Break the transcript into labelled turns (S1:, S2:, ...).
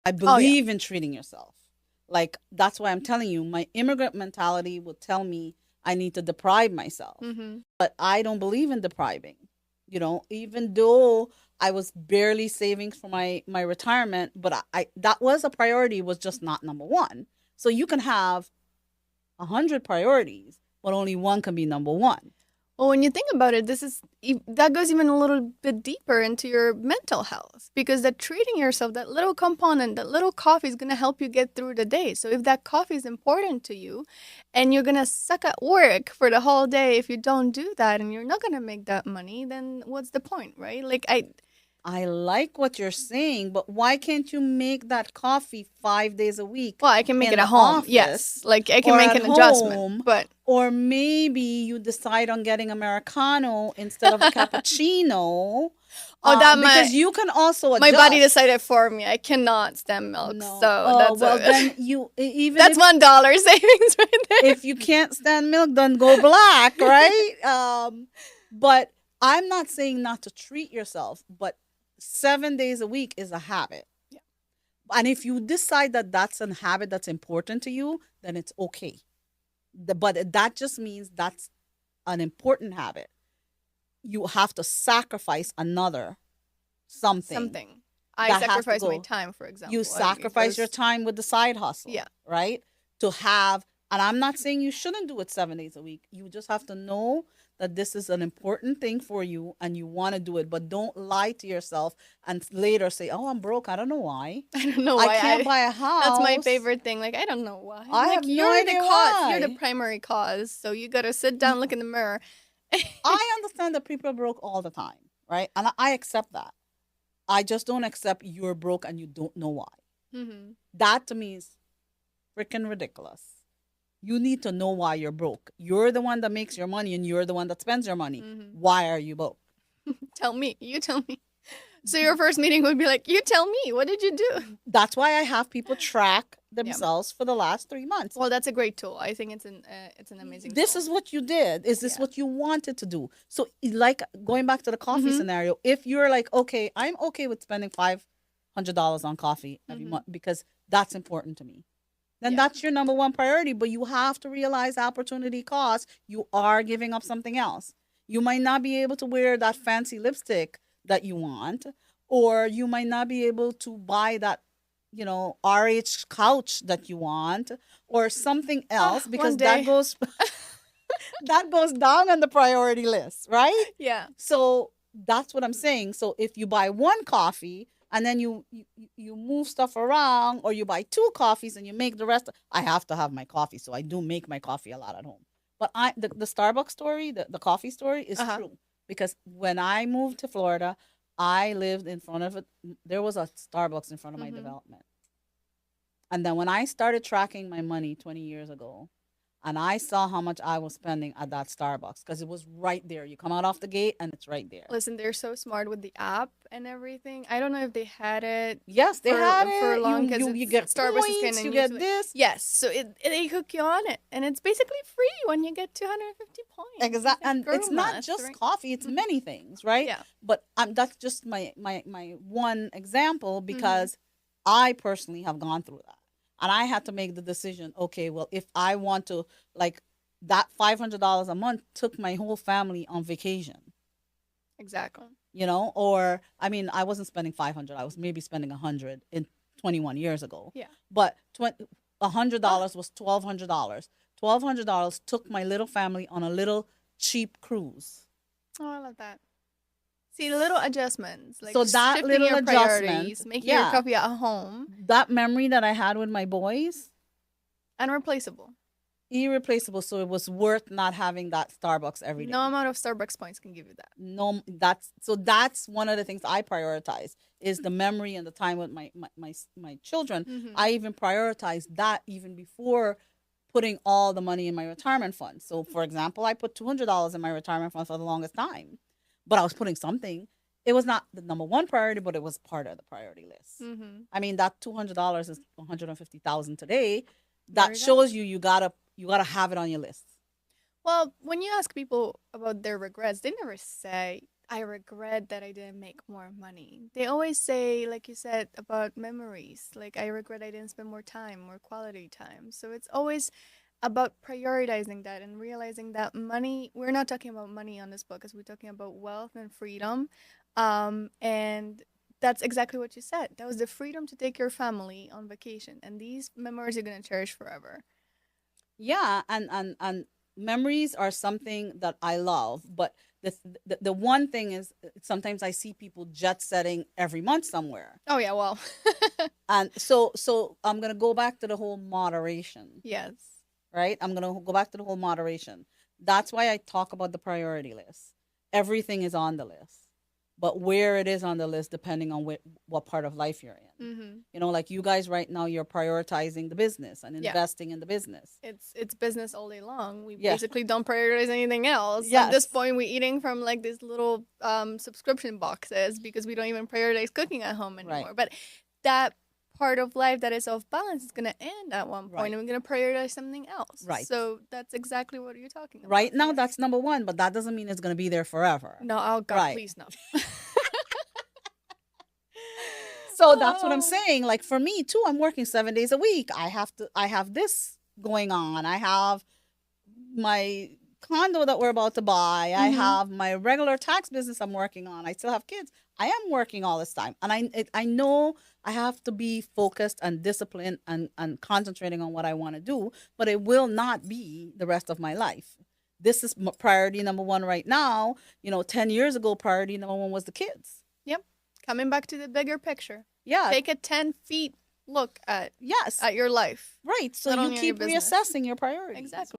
S1: I believe in treating yourself. Like, that's why I'm telling you, my immigrant mentality will tell me I need to deprive myself. But I don't believe in depriving. Even though I was barely saving for my retirement, but I that was a priority, was just not number one. So you can have 100 priorities, but only one can be number one.
S2: Well, when you think about it, that goes even a little bit deeper into your mental health, because that treating yourself, that little component, that little coffee is going to help you get through the day. So if that coffee is important to you and you're going to suck at work for the whole day, if you don't do that and you're not going to make that money, then what's the point, right? Like,
S1: I like what you're saying, but why can't you make that coffee 5 days a week?
S2: Well, I can make it at home.
S1: Office,
S2: yes. Like, I can make an adjustment. But
S1: or maybe you decide on getting Americano instead of a cappuccino. Because you can also adjust.
S2: My body decided for me. I cannot stand milk. No. So
S1: then you even
S2: that's $1 savings right there.
S1: If you can't stand milk, then go black, right? But I'm not saying not to treat yourself, but 7 days a week is a habit.
S2: Yeah.
S1: And if you decide that that's a habit that's important to you, then it's okay. But that just means that's an important habit. You have to sacrifice something.
S2: I sacrifice my time, for example.
S1: You sacrifice your time with the side hustle.
S2: Yeah.
S1: Right? And I'm not saying you shouldn't do it 7 days a week. You just have to know that this is an important thing for you and you want to do it. But don't lie to yourself and later say, oh, I'm broke. I don't know why.
S2: I don't know why.
S1: I can't buy a house.
S2: That's my favorite thing. Like, I don't know why.
S1: I have no idea why.
S2: You're the primary cause. So you got to sit down, look in the mirror.
S1: I understand that people are broke all the time, right? And I accept that. I just don't accept you're broke and you don't know why.
S2: Mm-hmm.
S1: That to me is freaking ridiculous. You need to know why you're broke. You're the one that makes your money and you're the one that spends your money.
S2: Mm-hmm.
S1: Why are you broke?
S2: Tell me. You tell me. So your first meeting would be like, you tell me. What did you do?
S1: That's why I have people track themselves for the last 3 months.
S2: Well, that's a great tool. I think it's an amazing
S1: This
S2: tool.
S1: is what you did. Is this what you wanted to do? So, like, going back to the coffee scenario, if you're like, okay, I'm okay with spending $500 on coffee every month because that's important to me, then that's your number one priority. But you have to realize opportunity cost. You are giving up something else. You might not be able to wear that fancy lipstick that you want, or you might not be able to buy that, RH couch that you want, or something else, because that goes down on the priority list, right?
S2: Yeah.
S1: So that's what I'm saying. So if you buy one coffee and then you move stuff around, or you buy 2 coffees and you make the rest, I have to have my coffee. So I do make my coffee a lot at home. But the Starbucks story, the coffee story is true. Because when I moved to Florida, I lived in front of it. There was a Starbucks in front of my development. And then when I started tracking my money 20 years ago, and I saw how much I was spending at that Starbucks, because it was right there. You come out off the gate and it's right there.
S2: Listen, they're so smart with the app and everything. I don't know if they had it.
S1: Yes, they had it.
S2: For long,
S1: you get Starbucks points, you get this.
S2: Yes, so they hook you on it. And it's basically free when you get 250 points.
S1: Exactly. And it's not just coffee. It's many things, right?
S2: Yeah.
S1: But that's just my one example, because I personally have gone through that. And I had to make the decision, okay, well, if I want to, like, that $500 a month took my whole family on vacation.
S2: Exactly.
S1: Or, I mean, I wasn't spending 500. I was maybe spending 100 in 21 years ago.
S2: Yeah.
S1: But $100 was $1,200. $1,200 took my little family on a little cheap cruise.
S2: Oh, I love that. See, little adjustments. Like,
S1: so that little adjustment,
S2: making your coffee at home.
S1: That memory that I had with my boys.
S2: Unreplaceable.
S1: Irreplaceable. So it was worth not having that Starbucks every day.
S2: No amount of Starbucks points can give you that.
S1: No, that's one of the things I prioritize, is the memory and the time with my children. I even prioritize that even before putting all the money in my retirement fund. So, for example, I put $200 in my retirement fund for the longest time. But I was putting something. It was not the number one priority, but it was part of the priority list. I mean, that $200 is $150,000 today. That shows you gotta have it on your list.
S2: Well, when you ask people about their regrets, they never say, I regret that I didn't make more money. They always say, like you said, about memories. Like, I regret I didn't spend more time, more quality time. So it's always about prioritizing that and realizing that money, we're not talking about money on this book, because we're talking about wealth and freedom. And that's exactly what you said. That was the freedom to take your family on vacation. And these memories you're going to cherish forever.
S1: Yeah, and memories are something that I love, but the one thing is sometimes I see people jet setting every month somewhere.
S2: Oh, yeah, well.
S1: And so I'm going to go back to the whole moderation,
S2: Yes.
S1: right? I'm going to go back to the whole moderation. That's why I talk about the priority list. Everything is on the list, but where it is on the list, depending on what part of life you're in.
S2: Mm-hmm.
S1: You know, like you guys right now, you're prioritizing the business and
S2: Yeah.
S1: investing in the business.
S2: It's business all day long. We
S1: Yeah.
S2: basically don't prioritize anything else. At
S1: Yes.
S2: this point, we're eating from like these little subscription boxes because we don't even prioritize cooking at home anymore.
S1: Right.
S2: But that part of life that is off balance is going to end at one point,
S1: Right.
S2: and we're going to prioritize something else.
S1: Right.
S2: So that's exactly what you're talking about.
S1: Right now,
S2: Yeah.
S1: that's number one, but that doesn't mean it's going to be there forever.
S2: No, oh God,
S1: Right.
S2: please no.
S1: So that's what I'm
S2: Oh.
S1: saying. Like for me too, I'm working 7 days a week. I have this going on. I have my condo that we're about to buy. I
S2: Mhm.
S1: have my regular tax business I'm working on. I still have kids. I am working all this time. And I know I have to be focused and disciplined and concentrating on what I want to do, but it will not be the rest of my life. This is priority number one right now. 10 years ago, priority number one was the kids.
S2: Yep. Coming back to the bigger picture.
S1: Yeah.
S2: Take a 10 feet look at
S1: Yes.
S2: your life.
S1: Right. So
S2: Not
S1: you
S2: only on your
S1: keep
S2: business.
S1: reassessing your priorities.
S2: Exactly.